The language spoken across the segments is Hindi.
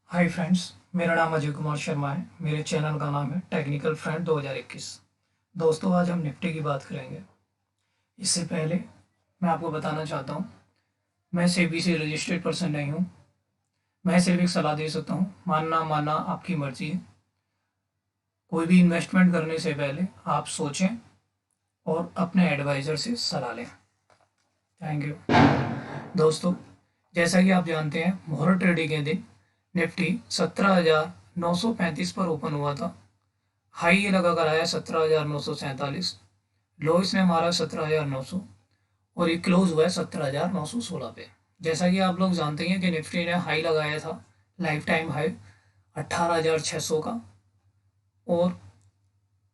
हाय फ्रेंड्स, मेरा नाम अजय कुमार शर्मा है। मेरे चैनल का नाम है टेक्निकल फ्रेंड 2021। दोस्तों, आज हम निफ्टी की बात करेंगे। इससे पहले मैं आपको बताना चाहता हूँ, मैं सेबी से रजिस्टर्ड पर्सन नहीं हूँ। मैं सिर्फ एक सलाह दे सकता हूँ, मानना मानना आपकी मर्जी है। कोई भी इन्वेस्टमेंट करने से पहले आप सोचें और अपने एडवाइज़र से सलाह लें। Thank you. दोस्तों, जैसा कि आप जानते हैं, मोहर ट्रेडिंग के दिन निफ्टी 17,935 पर ओपन हुआ था। हाई ये लगा कर आया 17,947। लो इसने मारा 17,900 और ये क्लोज हुआ है 17,916 पे। जैसा कि आप लोग जानते हैं कि निफ्टी ने हाई लगाया था, लाइफ टाइम हाई 18,600 का, और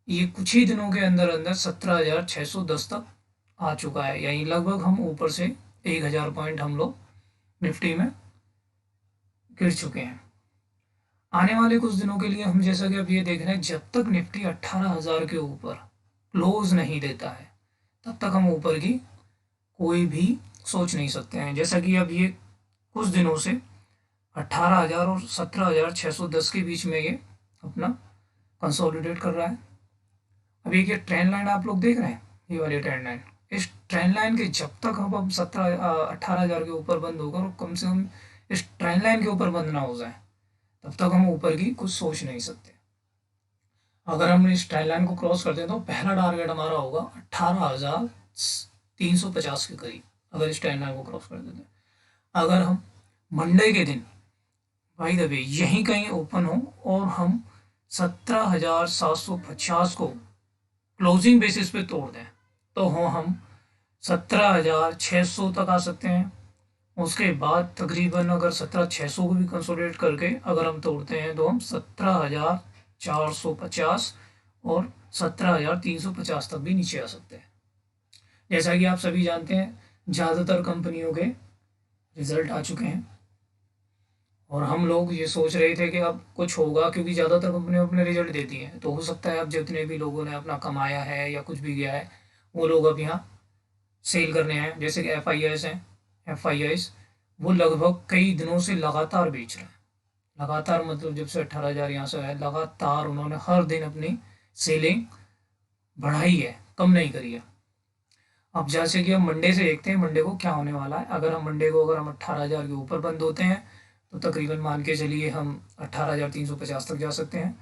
ये कुछ ही दिनों के अंदर अंदर 17,610 तक आ चुका है। यानी लगभग हम ऊपर से 1,000 पॉइंट हम लोग निफ्टी में गिर चुके हैं। आने वाले कुछ दिनों के लिए हम, जैसा कि अब ये देख रहे हैं, जब तक निफ्टी 18,000 के ऊपर क्लोज नहीं देता है तब तक हम ऊपर की कोई भी सोच नहीं सकते हैं। जैसा कि अब ये कुछ दिनों से 18,000 और 17,610 के बीच में ये अपना कंसोलिडेट कर रहा है। अब ये ट्रेंड लाइन आप लोग देख रहे हैं, ये वाली ट्रेंड लाइन, इस ट्रेंड लाइन के जब तक हम अब 18,000 के ऊपर बंद होगा, और कम से कम इस ट्रेंड लाइन के ऊपर बंद ना हो जाए, तब तक हम ऊपर की कुछ सोच नहीं सकते। अगर हम इस ट्रेंड लाइन को क्रॉस करते हैं तो पहला टारगेट हमारा होगा 18,350 के करीब, अगर इस ट्रेंड लाइन को क्रॉस कर देते हैं। अगर हम मंडे के दिन भाई दबे यहीं कहीं ओपन हो और हम 17,750 को क्लोजिंग बेसिस पे तोड़ दें, तो हो हम 17,600 तक आ सकते हैं। उसके बाद तकरीबन अगर 17,600 को भी कंसोलिडेट करके अगर हम तोड़ते हैं तो हम 17,450 और 17,350 तक भी नीचे आ सकते हैं। जैसा कि आप सभी जानते हैं, ज़्यादातर कंपनियों के रिजल्ट आ चुके हैं और हम लोग ये सोच रहे थे कि अब कुछ होगा, क्योंकि ज़्यादातर कंपनियां अपने रिजल्ट देती हैं। तो हो सकता है अब जितने भी लोगों ने अपना कमाया है या कुछ भी किया है, वो लोग अब यहाँ सेल करने आए। जैसे कि FIIs हैं, FIIs वो लगभग कई दिनों से लगातार बेच रहे हैं। लगातार मतलब जब से 18,000 यहाँ से आया, लगातार उन्होंने हर दिन अपनी सेलिंग बढ़ाई है, कम नहीं करी है। अब जैसे कि हम मंडे से देखते हैं मंडे को क्या होने वाला है। अगर हम मंडे को अगर हम 18,000 के ऊपर बंद होते हैं तो तकरीबन मान के चलिए हम 18,350 तक जा सकते हैं।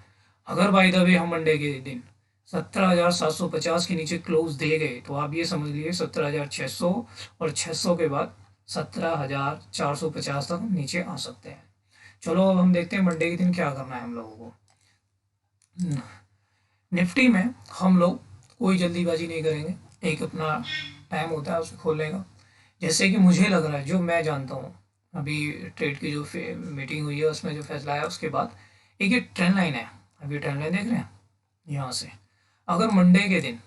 अगर बाय द वे हम मंडे के दिन 17,750 के नीचे क्लोज दे गए तो आप ये समझ लीजिए 17,600 और 600 के बाद 17,450 तक नीचे आ सकते हैं। चलो अब हम देखते हैं मंडे के दिन क्या करना है हम लोगों को। निफ्टी में हम लोग कोई जल्दीबाजी नहीं करेंगे, एक अपना टाइम होता है उसे खोलने का। जैसे कि मुझे लग रहा है, जो मैं जानता हूँ, अभी ट्रेड की जो मीटिंग हुई है उसमें जो फैसला आया उसके बाद एक ये ट्रेंड लाइन है। अभी ट्रेंड लाइन देख रहे हैं, यहाँ से अगर मंडे के दिन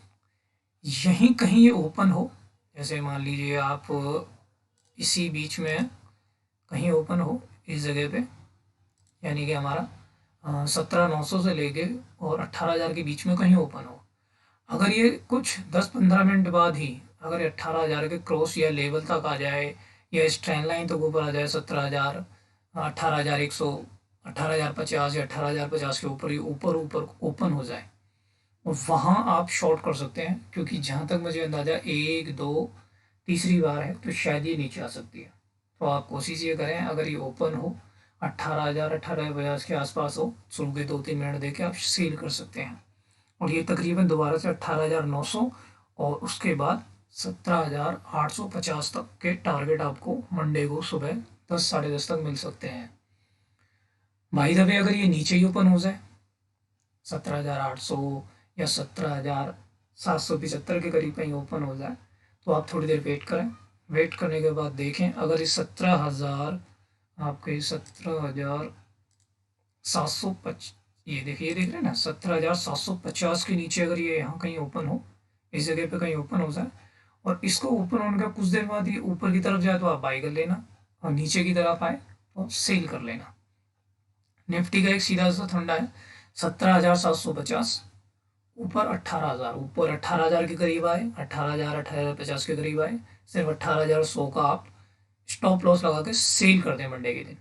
यहीं कहीं ये ओपन हो, जैसे मान लीजिए आप इसी बीच में कहीं ओपन हो इस जगह पे, यानी कि हमारा 17,900 से लेके और 18,000 के बीच में कहीं ओपन हो। अगर ये कुछ 10-15 मिनट बाद ही अगर 18,000 के क्रॉस या लेवल तक आ जाए, या इस ट्रेंड लाइन तक ऊपर आ जाए, 17,000, 18,100, 18,050 या 18,050 के ऊपर ही ऊपर ऊपर ओपन हो जाए, और वहाँ आप शॉर्ट कर सकते हैं। क्योंकि जहाँ तक मुझे अंदाज़ा, एक दो तीसरी बार है तो शायद ये नीचे आ सकती है। तो आप कोशिश ये करें, अगर ये ओपन हो 18,000, 18,050 के आसपास हो, शुरू के 2-3 मिनट देके आप सेल कर सकते हैं। और ये तकरीबन दोबारा से 18,900 और उसके बाद 17,850 तक के टारगेट आपको मंडे को सुबह 10 साढ़े 10 तक मिल सकते हैं। भाई दबे अगर ये नीचे ही ओपन हो जाए 17,800 या 17,775 के करीब कहीं ओपन हो जाए, तो आप थोड़ी देर वेट करें। वेट करने के बाद देखें, अगर ये 17,000 आपके 17,750, ये देखिए, ये देख रहे हैं ना, 17,750 के नीचे अगर ये यहाँ कहीं ओपन हो, इस जगह पे कहीं ओपन हो जाए, और इसको ओपन होने का कुछ देर बाद ये ऊपर की तरफ जाए तो आप बाई कर लेना, और नीचे की तरफ आए तो सेल कर लेना। निफ्टी का एक सीधा सा फंडा है, 17,750 ऊपर 18,000, ऊपर 18,000 के करीब आए, 18,000, 18,050 के करीब आए, सिर्फ 18,100 का आप स्टॉप लॉस लगा के सेल कर दें मंडे के दिन।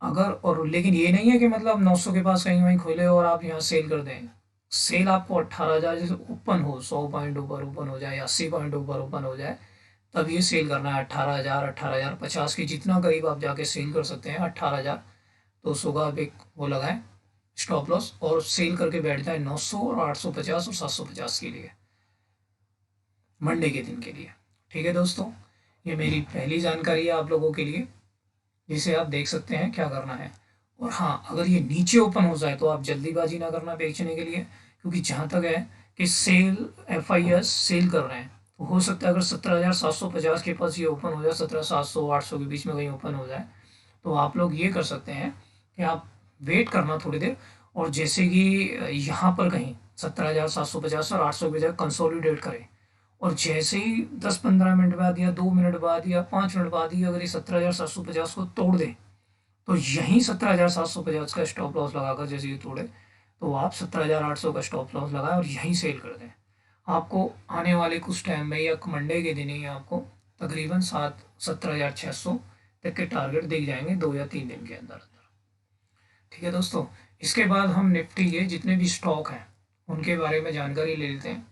अगर और लेकिन ये नहीं है कि मतलब 900 के पास कहीं वहीं खोले और आप यहाँ सेल कर दें। सेल आपको 18,000 जैसे ओपन हो, 100 पॉइंट ऊपर ओपन हो जाए या 80 पॉइंट ऊपर ओपन हो जाए, तब ये सेल करना है। 18,000, 18,050 के जितना करीब आप जाके सेल कर सकते हैं, 18,200 का आप एक वो लगाएं स्टॉप लॉस, और सेल करके बैठ जाए 900 और 850 और 750 के लिए, मंडे के दिन के लिए। ठीक है दोस्तों, ये मेरी पहली जानकारी है आप लोगों के लिए, जिसे आप देख सकते हैं क्या करना है। और हाँ, अगर ये नीचे ओपन हो जाए तो आप जल्दीबाजी ना करना बेचने के लिए, क्योंकि जहाँ तक है कि सेल FIS सेल कर रहे हैं, तो हो सकता है अगर 17,750 के पास ये ओपन हो जाए, 17,700 800 के बीच में कहीं ओपन हो जाए, तो आप लोग ये कर सकते हैं कि आप वेट करना थोड़ी देर, और जैसे कि यहाँ पर कहीं 17,750 और 800 के जगह कंसोलिडेट करें, और जैसे ही 10-15 मिनट बाद या 2 मिनट बाद या 5 मिनट बाद ही अगर ये 17,750 को तोड़ दे, तो यहीं 17,750 का स्टॉप लॉस लगाकर जैसे ये तोड़े, तो आप 17,800 का स्टॉप लॉस लगाएं और यहीं सेल कर दें। आपको आने वाले कुछ टाइम में या मंडे के दिन ही आपको तकरीबन 17,600 तक के टारगेट दिख जाएंगे 2 या 3 दिन के अंदर अंदर। ठीक है दोस्तों, इसके बाद हम निफ्टी के जितने भी स्टॉक हैं उनके बारे में जानकारी ले लेते हैं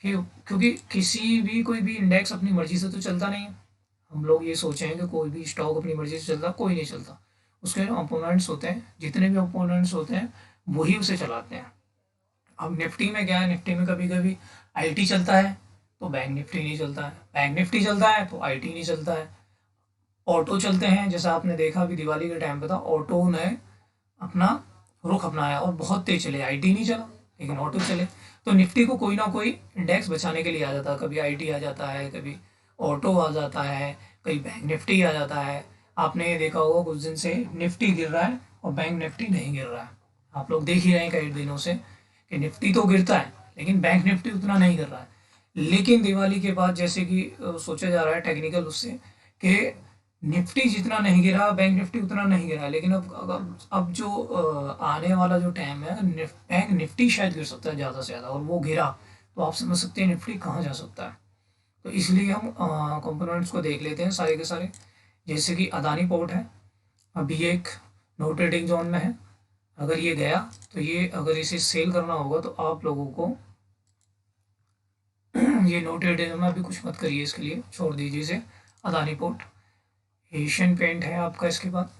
कि क्योंकि किसी भी कोई भी इंडेक्स अपनी मर्जी से तो चलता नहीं है। हम लोग ये सोचे हैं कि कोई भी स्टॉक अपनी मर्जी से चलता, कोई नहीं चलता। उसके अपोनेंट्स होते हैं, जितने भी अपोनेंट्स होते हैं वही उसे चलाते हैं। अब निफ्टी में क्या है, निफ्टी में कभी कभी IT चलता है तो बैंक निफ्टी नहीं चलता है, बैंक निफ्टी चलता है तो IT नहीं चलता है। ऑटो चलते हैं, जैसा आपने देखा अभी दिवाली के टाइम पे था, ऑटो ने अपना रुख अपनाया और बहुत तेज चले, IT नहीं चला लेकिन ऑटो चले। तो निफ्टी को कोई ना कोई इंडेक्स बचाने के लिए आ जाता है, कभी IT आ जाता है, कभी ऑटो आ जाता है, कभी बैंक निफ्टी आ जाता है। आपने ये देखा होगा कुछ दिन से निफ्टी गिर रहा है और बैंक निफ्टी नहीं गिर रहा है। आप लोग देख ही रहे हैं कई दिनों से कि निफ्टी तो गिरता है लेकिन बैंक निफ्टी उतना नहीं गिर रहा है। लेकिन दिवाली के बाद जैसे कि सोचा जा रहा है टेक्निकल उससे कि निफ्टी जितना नहीं गिरा बैंक निफ्टी उतना नहीं गिरा, लेकिन अब जो आने वाला जो टाइम है, बैंक निफ्टी शायद गिर सकता है ज़्यादा से ज़्यादा, और वो गिरा तो आप समझ सकते हैं निफ्टी कहाँ जा सकता है। तो इसलिए हम कंपोनेंट्स को देख लेते हैं सारे के सारे। जैसे कि अदानी पोर्ट है, अभी एक नो ट्रेडिंग जोन में है। अगर ये गया तो ये अगर इसे सेल करना होगा तो आप लोगों को ये नो ट्रेडिंग में अभी कुछ मत करिए, इसके लिए छोड़ दीजिए इसे। अदानी पोर्ट, एशियन पेंट है आपका, इसके बाद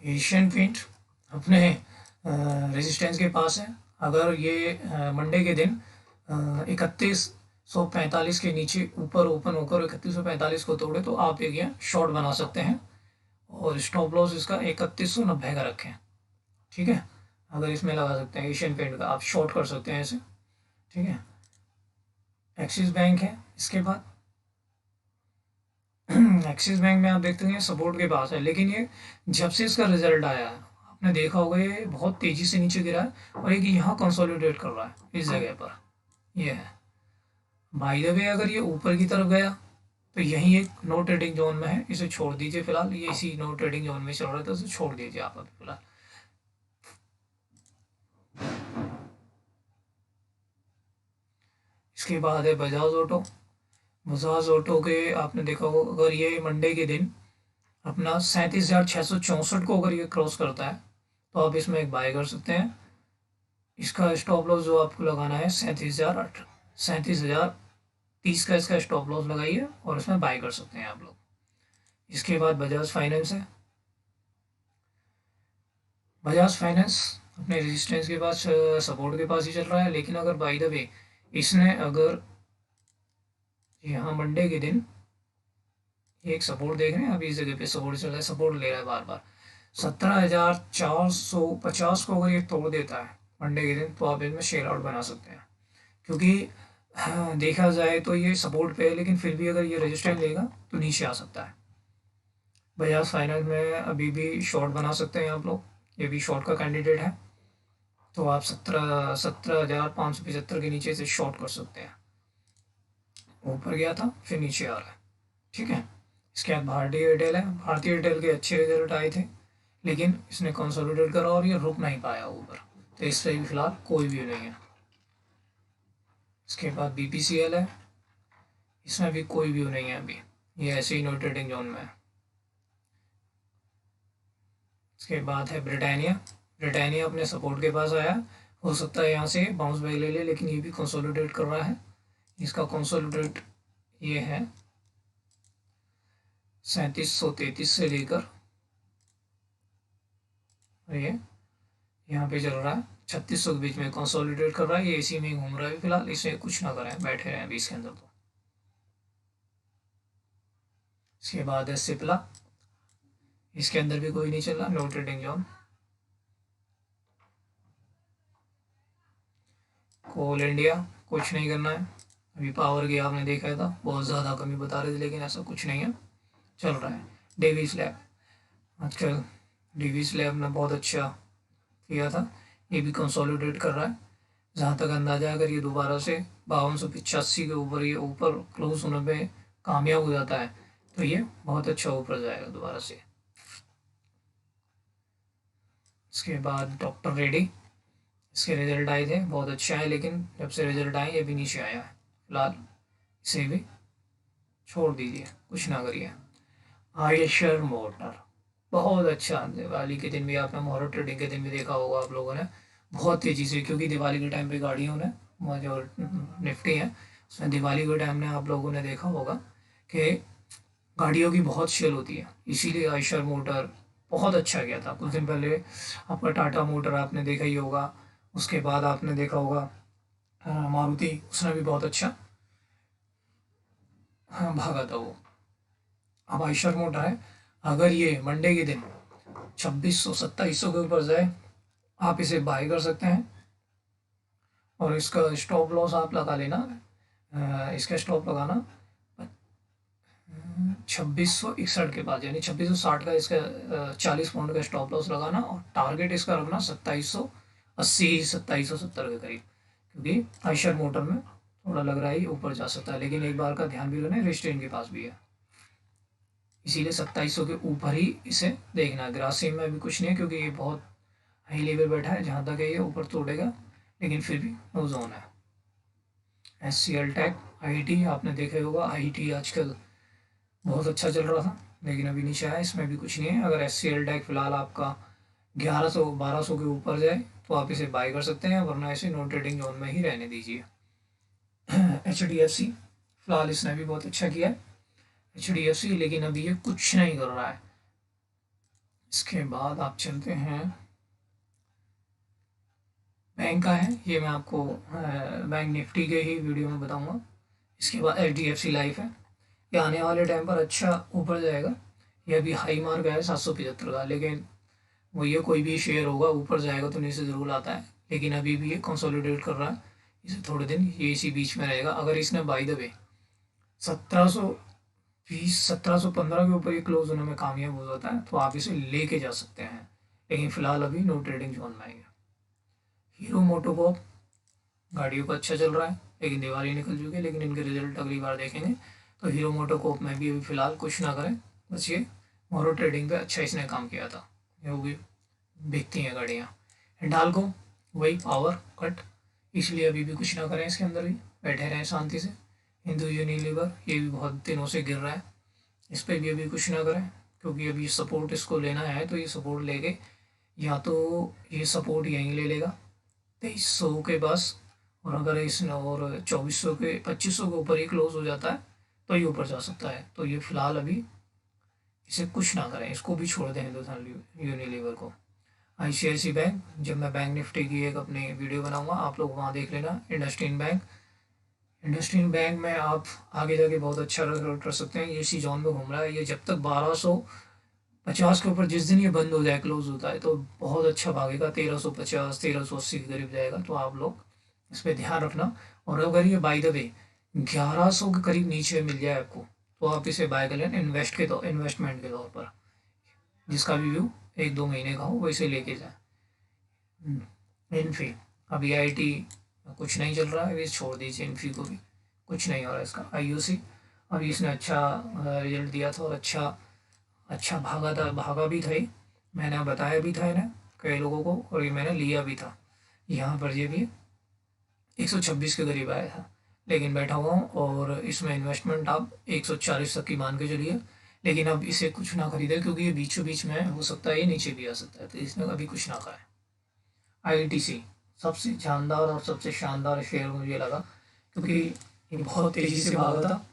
एशियन पेंट अपने रेजिस्टेंस के पास है। अगर ये मंडे के दिन 3145 के नीचे ऊपर ओपन होकर 3145 को तोड़े तो आप एक यहाँ शॉर्ट बना सकते हैं, और स्टॉप लॉस इसका 3190 का रखें। ठीक है, अगर इसमें लगा सकते हैं एशियन पेंट का, आप शॉर्ट कर सकते हैं इसे। ठीक है, एक्सिस बैंक है इसके बाद। एक्सिस बैंक में आप देखते हैं सपोर्ट के पास है, लेकिन ये जब से इसका रिजल्ट आया है आपने देखा होगा ये बहुत तेज़ी से नीचे गिरा है, और एक यहाँ कंसोलिडेट कर रहा है इस जगह पर, ये है। बाय द वे अगर ये ऊपर की तरफ गया तो यही एक नो ट्रेडिंग जोन में है, इसे छोड़ दीजिए फिलहाल। ये इसी नो ट्रेडिंग जोन में चल रहा था, इसे छोड़ दीजिए आप अभी फिलहाल। इसके बाद है बजाज ऑटो। बजाज ऑटो के आपने देखा होगा अगर ये मंडे के दिन अपना 37,664 को अगर ये क्रॉस करता है तो आप इसमें एक बाय कर सकते हैं। इसका स्टॉप लॉस जो आपको लगाना है 37,030 का इसका स्टॉप लॉस लगाइए और इसमें बाय कर सकते हैं आप लोग। इसके बाद बजाज फाइनेंस है। बजाज फाइनेंस अपने रेजिस्टेंस के पास, सपोर्ट के पास ही चल रहा है, लेकिन अगर बाय द वे इसने अगर यहाँ मंडे के दिन एक सपोर्ट देख रहे हैं, अभी इस जगह पे सपोर्ट चल रहा है, सपोर्ट ले रहा है बार बार, 17,450 को अगर ये तोड़ देता है मंडे के दिन तो आप इसमें शेयर आउट बना सकते हैं। क्योंकि देखा जाए तो ये सपोर्ट पे है, लेकिन फिर भी अगर ये रजिस्टेंस लेगा तो नीचे आ सकता है। बजाज फाइनेंस में अभी भी शॉर्ट बना सकते हैं आप लोग, ये भी शॉर्ट का कैंडिडेट है, तो आप 17,575 के नीचे से शॉर्ट कर सकते हैं। ऊपर गया था फिर नीचे आ रहा है। ठीक है, इसके बाद भारतीय एयरटेल है। भारतीय एयरटेल के अच्छे रिजल्ट आए थे, लेकिन इसने कंसोलिडेट करा और ये रुक नहीं पाया ऊपर, तो इससे भी फिलहाल कोई भी नहीं है। इसके बाद BPCL है, इसमें भी कोई व्यू नहीं है अभी, ये ऐसे ही नो ट्रेडिंग जोन में है। इसके बाद है ब्रिटानिया। ब्रिटानिया अपने सपोर्ट के पास आया, हो सकता है यहाँ से बाउंस बैक ले ले, लेकिन ये भी कंसोलिडेट कर रहा है। इसका कंसोलिडेट ये है 3733 से लेकर ये यहाँ पे चल रहा है 3600 के बीच में कंसोलिडेट कर रहा है। ये इसी में घूम रहा है फिलहाल, इसे कुछ ना करें, बैठे रहें अभी इसके अंदर। तो इसके बाद है सिप्ला, इसके अंदर भी कोई नहीं चल रहा, नो ट्रेडिंग जोन। कोल इंडिया, कुछ नहीं करना है। अभी पावर की आपने देखा था, बहुत ज़्यादा कमी बता रहे थे, लेकिन ऐसा कुछ नहीं है, चल रहा है। डेविस लैब, आजकल डेविस लैब ने बहुत अच्छा किया था, ये भी कंसोलिडेट कर रहा है। जहाँ तक अंदाजा, अगर ये दोबारा से 5285 के ऊपर ये ऊपर क्लोज होने पे कामयाब हो जाता है तो ये बहुत अच्छा ऊपर जाएगा दोबारा से। इसके बाद डॉक्टर रेड्डी, इसके रिजल्ट आए थे, बहुत अच्छा है, लेकिन जब से रिजल्ट आए ये भी नीचे आया है फिलहाल, इसे भी छोड़ दीजिए, कुछ ना करिए। आयशर मोटर, बहुत अच्छा, दिवाली के दिन भी आपने मोहर ट्रेडिंग के दिन भी देखा होगा आप लोगों ने, बहुत तेज़ी से, क्योंकि दिवाली के टाइम पे गाड़ियों ने जो निफ्टी है उसमें दिवाली के टाइम में आप लोगों ने देखा होगा कि गाड़ियों की बहुत सेल होती है, इसीलिए आयशर मोटर बहुत अच्छा गया था। कुछ दिन पहले आपका टाटा मोटर आपने देखा ही होगा, उसके बाद आपने देखा होगा मारुति, उसने भी बहुत अच्छा भागा था वो। अब आयशर मोटर है, अगर ये मंडे के दिन 2600 2700 के ऊपर जाए आप इसे बाय कर सकते हैं, और इसका स्टॉप लॉस आप लगा लेना, इसका स्टॉप लगाना 2661 के पास, यानी 2660 का इसका 40 पॉइंट का स्टॉप लॉस लगाना, और टारगेट इसका रखना 2780 2770 के करीब, क्योंकि आयशर मोटर में थोड़ा लग रहा है ये ऊपर जा सकता है, लेकिन एक बार का ध्यान भी रखना, रेस्टेन के पास भी है, इसीलिए 2700 के ऊपर ही इसे देखना है। ग्रासिम में भी कुछ नहीं है, क्योंकि ये बहुत हाई लेवल बैठा है, जहाँ तक है ये ऊपर तोड़ेगा, लेकिन फिर भी नो जोन है। SCL टैक, IIT आपने देखा होगा, IIT आजकल बहुत अच्छा चल रहा था, लेकिन अभी नीचे आया, इसमें भी कुछ नहीं है। अगर SCL टैक फिलहाल आपका 1100 1200 के ऊपर जाए तो आप इसे बाय कर सकते हैं, वरना इसे नो ट्रेडिंग जोन में ही रहने दीजिए। HDFC, फिलहाल इसने भी बहुत अच्छा किया है HDFC, लेकिन अभी ये कुछ नहीं कर रहा है। इसके बाद आप चलते हैं, बैंक का है, ये मैं आपको बैंक निफ्टी के ही वीडियो में बताऊंगा। इसके बाद HDFC लाइफ है, ये आने वाले टाइम पर अच्छा ऊपर जाएगा, ये अभी हाई मार्क है 775 का, लेकिन वो ये कोई भी शेयर होगा ऊपर जाएगा तो नीचे ज़रूर आता है, लेकिन अभी भी ये कंसोलिडेट कर रहा है, इसे थोड़े दिन ये इसी बीच में रहेगा। अगर इसने बाय द वे 1720 1715 के ऊपर ये क्लोज होने में कामयाब हो जाता है तो आप इसे लेके जा सकते हैं, लेकिन फिलहाल अभी नो ट्रेडिंग जोन में आएंगे। हीरो मोटोकॉर्प, गाड़ियों का अच्छा चल रहा है, लेकिन दिवाली निकल चुकी है, लेकिन इनके रिजल्ट अगली बार देखेंगे। तो हीरो मोटोकॉर्प में भी अभी फ़िलहाल कुछ ना करें, बस ये मोरो ट्रेडिंग पे अच्छा इसने काम किया था, ये वो भी बिकती हैं गाड़ियाँ। हिंडाल्को, वही पावर कट, इसलिए अभी भी कुछ ना करें, इसके अंदर भी बैठे रहें शांति से। हिंदू यूनिलीवर, ये भी बहुत दिनों से गिर रहा है, इस पर भी अभी कुछ ना करें, क्योंकि अभी सपोर्ट इसको लेना है, तो ये सपोर्ट लेके या तो ये सपोर्ट यहीं ले लेगा 2300 के पास, और अगर इसने और 2400 के 2500 के ऊपर ही क्लोज हो जाता है तो ये ऊपर जा सकता है। तो ये फिलहाल अभी इसे कुछ ना करें, इसको भी छोड़ दें हिंदुस्तान यूनिलीवर को। ICICI बैंक, जब मैं बैंक निफ्टी की एक अपनी वीडियो बनाऊंगा, आप लोग वहाँ देख लेना। इंडस्ट्रियल बैंक, इंडस्ट्रियल बैंक में आप आगे जाके बहुत अच्छा रिजल्ट कर सकते हैं, ये इसी जोन में घूम रहा है, ये जब तक 1250 के ऊपर जिस दिन ये बंद हो जाए, क्लोज होता है, तो बहुत अच्छा भागेगा, 1350 1380 के करीब जाएगा, तो आप लोग इस पर ध्यान रखना। और अगर ये बाय द वे 1100 के करीब नीचे मिल जाए आपको, तो आप इसे बाय कर लेना इन्वेस्टमेंट के तौर पर, जिसका भी व्यू 1-2 महीने का हो वैसे लेके जाए। इन्फी, अभी IIT कुछ नहीं चल रहा है, अभी छोड़ दीजिए, इन्फी को भी कुछ नहीं हो रहा है इसका। IOC, अभी इसने अच्छा रिजल्ट दिया था और अच्छा भागा भी था, मैंने बताया भी था इन्हें कई लोगों को, और ये मैंने लिया भी था। यहाँ पर ये भी 126 के करीब आया था, लेकिन बैठा हुआ हूँ, और इसमें इन्वेस्टमेंट आप 140 तक की मान के चलिए, लेकिन अब इसे कुछ ना खरीदे क्योंकि ये बीचों बीच में हो सकता है, ये नीचे भी आ सकता है, तो इसमें अभी कुछ ना खाए। आईटीसी सबसे जानदार और सबसे शानदार शेयर मुझे लगा क्योंकि ये बहुत तेज़ी से भागा था।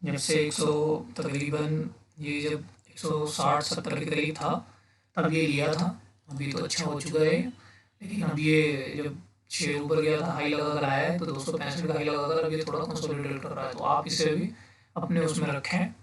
जब से 100 तकरीबन ये जब 160-70 के करीब था तब ये लिया था। अभी तो अच्छा हो चुका है, लेकिन अब ये जब शेयर ऊपर गया था, हाई लगा कर आया है, तो 265 का हाई लगा कर अब ये थोड़ा कंसोलिडेट कर रहा है। तो आप इसे भी अपने उसमें रखें,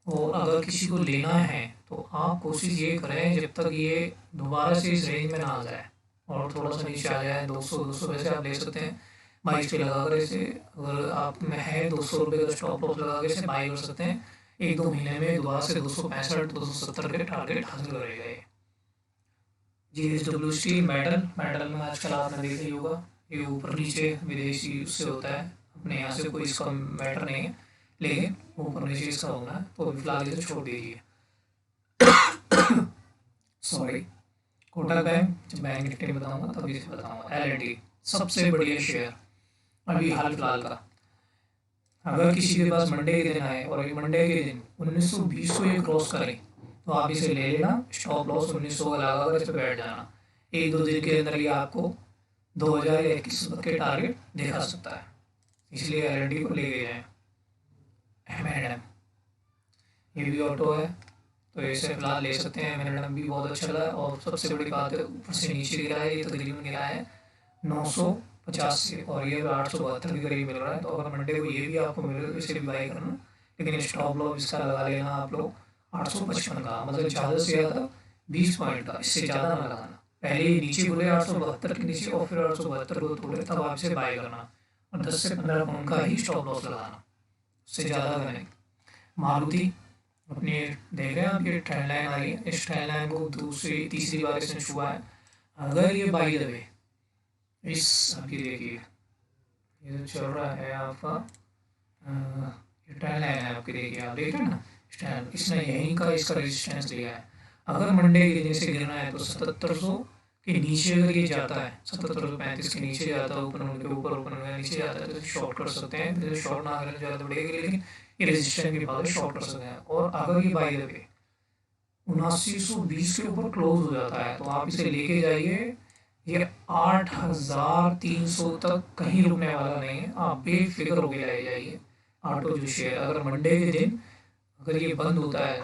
और अगर किसी को लेना है तो आप कोशिश ये करें जब तक ये दोबारा से इस रेंज में ना आ जाए और थोड़ा सा नीचे आ जाए। 200 पैसे आप ले सकते हैं 22 पे लगा कर इसे। अगर आप में है 200 रुपये का स्टॉप लॉस लगा कर इसे बाई कर सकते हैं। 1-2 महीने में दोबारा से 265-270 के टारगेट हासिल करेगा ये। GSW स्टील मेटल में आजकल आपने देखा ही होगा, ये ऊपर नीचे विदेशी उससे होता है, अपने यहाँ से कोई इसका मैटर नहीं है, लेकिन ऊपर नीचे इसका होना है, तो फिलहाल इसे छोड़ दीजिए। सॉरी। कोटक बैंक, जब बैंक निफ्टी में बताऊंगा तभी इसे बताऊंगा। L&T सबसे बढ़िया शेयर अभी हाल फिलहाल का। अगर किसी के पास मंडे के दिन आए और ये मंडे के दिन 1920 को ये क्रॉस करे तो आप इसे ले लेना, स्टॉप लॉस 1900 का लगा कर इस पर बैठ जाना। 1-2 दिन के अंदर ये आपको 2021 के टारगेट दिखा सकता है, इसलिए L&T को ले गए हैं। M&M ये भी ऑटो है, तो इसे फिलहाल ले सकते हैं। M&M भी बहुत अच्छा लगा, और सबसे बड़ी बात है ऊपर से नीचे गिरा है, ये तकरीबन गिरा है 950 से, और ये 872 के करीब मिल रहा है। तो अगर मंडे को ये भी आपको मिले तो इसे भी बाई करना, लेकिन स्टॉप लॉस इसका लगा लेना आप लोग 855 का, मतलब ज़्यादा से ज़्यादा 20 पॉइंट का, इससे ज़्यादा ना लगाना। पहले ये नीचे खुले 872 के नीचे और फिर 872 को तोड़े, तब आप इसे बाई करना, और 10 से 15 पॉइंट का ही स्टॉप लॉस लगाना, उससे ज़्यादा का नहीं। मारुति अपनी देख रहे हैं आप, ये ट्रेंड लाइन आ रही है, इस ट्रेंड लाइन को दूसरी तीसरी बार इसने छुआ है। अगर ये बाई द वे इस अभी देखिए ये जो चल रहा है आपका, ये ट्रेंड लाइन है आपकी, देखिए आप देख रहे हैं ना स्टैंड, इसने यहीं का इसका रेजिस्टेंस लिया है। अगर मंडे के दिन से गिरना है तो 7700 के नीचे अगर ये जाता है, 7735 के नीचे जाता है, ऊपर उनके ऊपर नीचे जाता है, तो शॉर्ट कर सकते हैं। तो शॉर्ट ना करने ज़्यादा बढ़ेगी, लेकिन ये रेजिस्टेंस के बाद शॉर्ट कर सकते हैं। और अगर ये बाई द वे 7920 के ऊपर क्लोज हो जाता है तो आप इसे लेके जाइए, ये 8300 तक कहीं रुकने वाला नहीं है, आप बेफिक्र होके ले जाइए। ऑटो जो शेयर अगर मंडे के दिन अगर ये बंद होता है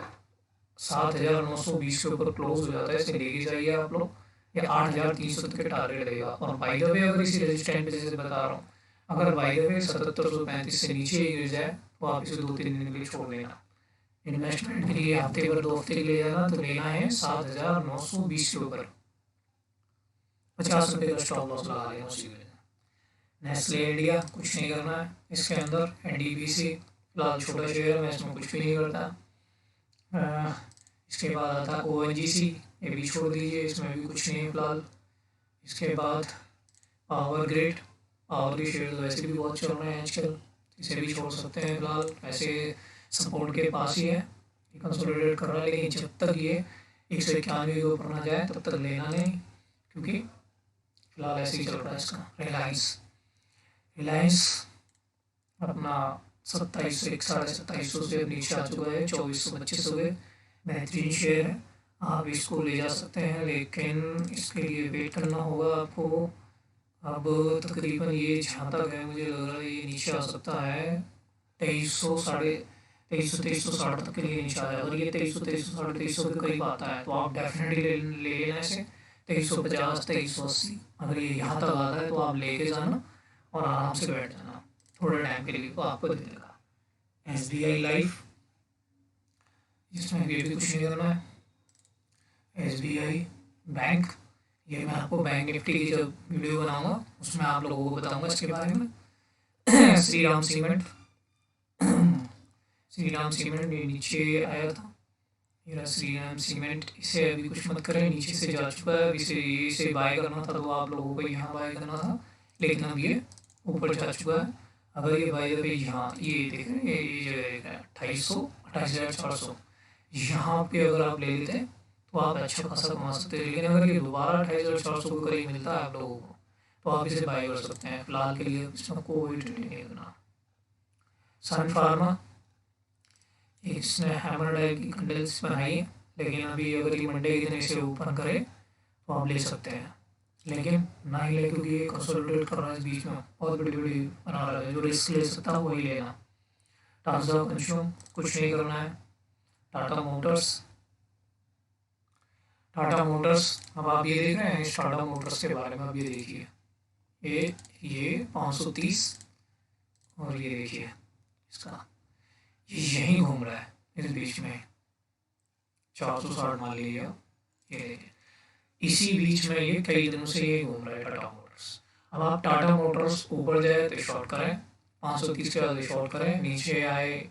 7920 के ऊपर क्लोज हो जाता है, इसे लेके जाइए आप लोग, ये 8300 तक के टारगेट रहेगा। और बाई द वे अगर इसी रेजिस्टेंस पे जैसे बता रहा हूँ, अगर बाई द वे 7735 से नीचे ही गिर जाए तो आप इसे 2-3 दिन के लिए छोड़ देना। इन्वेस्टमेंट के लिए हफ्ते भर 2 हफ्ते के लिए जाना तो लेना है 7920 के ऊपर, 50 रुपये का स्टॉप लॉस लगा लेना उसी में। नेस्ले इंडिया कुछ नहीं करना है इसके अंदर। NDBC फिलहाल छोटा शेयर है, मैं इसमें कुछ भी नहीं करता। इसके बाद आता है ONGC, ये भी छोड़ दीजिए, इसमें भी कुछ नहीं है फिलहाल। इसके बाद पावर ग्रिड, पावर के शेयर वैसे भी बहुत चल रहे हैं आजकल, इसे भी छोड़ सकते हैं फिलहाल, वैसे सपोर्ट के पास ही है, कंसोलिडेट कर रहा है, लेकिन जब तक ये 191 के ऊपर ना जाए तब तक लेना नहीं, क्योंकि फिलहाल ऐसे ही चल रहा है इसका। रिलायंस अपना 2700 2700 से नीचे आ चुका है, 2425 हो गए। बेहतरीन शेयर है, आप इसको ले जा सकते हैं, लेकिन इसके लिए वेट करना होगा आपको। अब तकरीबन ये जहाँ तक है मुझे लग रहा है ये नीचे आ सकता है 2300 साढ़े 2300 तक के लिए नीचे आया। अगर ये 2300 साढ़े 2300 के करीब आता है तो आप डेफिनेटली ले लेना इसे। 2350 2380 अगर ये यहाँ तक आता है तो आप लेके जाना और आराम से बैठ जाना थोड़े टाइम के लिए, तो आपको दे देगा। SBI लाइफ, इसमें भी कुछ नहीं करना है। SBI बैंक, ये मैं आपको बैंक निफ्टी की जब वीडियो बनाऊंगा उसमें आप लोगों को बताऊंगा इसके बारे में। श्रीराम सीमेंट, श्रीराम सीमेंट ये नीचे आया था, ये श्रीराम सीमेंट, इसे अभी कुछ मत करें, नीचे से जा चुका है। इसे बाय करना था तो आप लोगों को यहाँ बाय करना था, लेकिन अब ये ऊपर जा चुका है। अगर ये बाय द वे यहाँ ये देख रहे हैं, ये 28,400 यहाँ पे अगर आप ले लेते हैं तो आप अच्छा खासा कमा सकते हैं। लेकिन अगर ये दोबारा 28,400 को करीब मिलता है आप लोगों को तो आप इसे बाय कर सकते हैं। फिलहाल के लिए इसमें कोई ट्रेडिंग नहीं करना। सन फार्मा, इसने हैमर टाइप की कैंडल्स बनाई है, लेकिन अभी अगर ये मंडे के दिन इसे ओपन करे तो आप ले सकते हैं, लेकिन ना ही ले, क्योंकि ये कंसोलिडेट कर रहा है इस बीच में, बहुत बड़ी बड़ी बना रहा है। जो रिस्क ले सकता है वही लेना। टाटा कंज्यूम कुछ नहीं करना है। टाटा मोटर्स, टाटा मोटर्स, अब आप ये देख रहे हैं इस टाटा मोटर्स के बारे में। अब ये देखिए, ये 530 और ये देखिए इसका, ये यहीं घूम रहा है इस बीच में, 460 मान लीजिए। ये देखिए इसी बीच में ये कई दिनों से ये घूम रहा है टाटा मोटर्स। अब आप टाटा मोटर्स ऊपर जाए तो शॉर्ट करें, 530 के बाद शॉर्ट करें, नीचे आए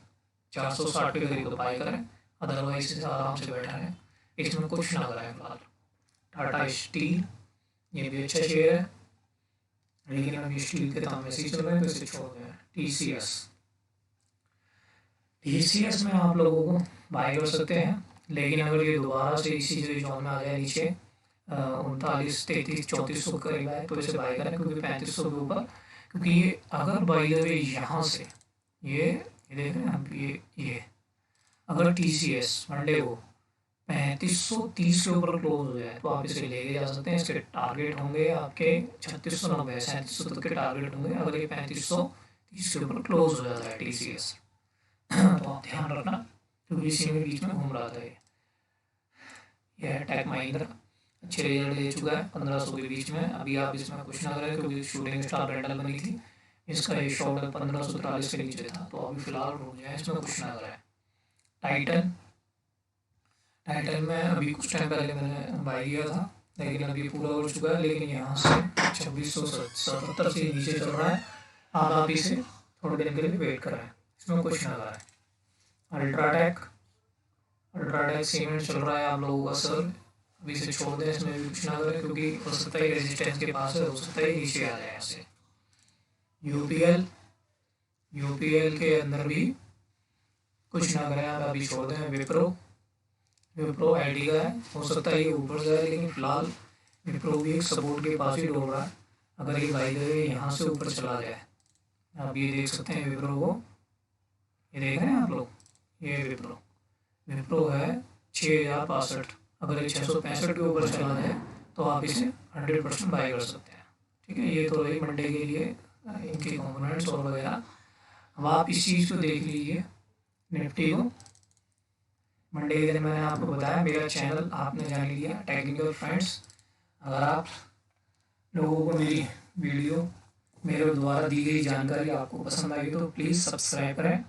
460 के करीब तो बाय करें, अदरवाइज इसे आराम से बैठा है, इसमें कुछ ना करें फिलहाल। टाटा स्टील, ये भी अच्छा शेयर है, लेकिन अभी स्टील के दाम वैसे ही चल रहे हैं तो इसे छोड़ दें। टीसीएस में आप लोगों को बाय कर सकते हैं, लेकिन अगर ये दोबारा से इसी जो जोन में आ जाए नीचे 39, 33, 3400 करीब आए तो इसे बाय करें, क्योंकि 3500 के ऊपर, क्योंकि ये अगर बाय द वे यहाँ से ये देख रहे हैं आप, ये अगर टीसीएस मंडे को 3530 के ऊपर क्लोज हो जाए तो आप इसे लेके जा सकते हैं। इसके टारगेट होंगे आपके 3690, 3700 तक के टारगेट होंगे अगर ये 3530 के ऊपर क्लोज हो जाता है टीसीएस। तो आप ध्यान रखना, क्योंकि इसी में बीच में घूम रहा था ये है टेक महिंद्रा, अच्छे रिजल्ट दे चुका है 1500 के बीच में। अभी आप इसमें कुछ ना करें, क्योंकि शूटिंग स्टार रेंडल बनी थी, इसका ये शॉर्ट 1543 के नीचे था, तो अभी फिलहाल रुक जाए, इसमें कुछ ना करें। टाइटन में अभी कुछ टाइम पहले मैंने बाई किया था, लेकिन अभी पूरा हो चुका है, लेकिन यहाँ से 2677 से नीचे चल रहा है। आप इसे थोड़ी देर के लिए वेट कराएं, इसमें कुछ ना कराएं। अल्ट्राटेक सीमेंट चल रहा है आप लोगों का सर, अभी इसे छोड़ दें, इसमें भी कुछ ना करें, क्योंकि हो सकता है रेजिस्टेंस के पास है, हो सकता है नीचे आ जाए यहाँ से। यूपीएल के अंदर भी कुछ ना करें, आप अभी छोड़ दें। विप्रो आईडी का है, हो सकता है ये ऊपर जाए, लेकिन फिलहाल विप्रो भी एक सपोर्ट के पास ही डोल रहा है। अगर ये बाई द वे यहाँ से ऊपर चला जाए, आप ये देख सकते हैं विप्रो को, ये देख रहे हैं आप लोग, ये विप्रो है 6065, अगर ये 665 के ऊपर चला जाए तो आप इसे 100% बाई कर सकते हैं। ठीक है, ये तो रही मंडे के लिए इनके कॉम्पोनेंट्स और वगैरह। अब आप इस चीज़ को देख लीजिए, निफ्टी को मंडे के दिन मैंने आपको बताया, मेरा चैनल आपने जान लिया टेक्निकल फ्रेंड्स। अगर आप लोगों को मेरी वीडियो, मेरे द्वारा दी गई जानकारी आपको पसंद आई तो प्लीज़ सब्सक्राइब करें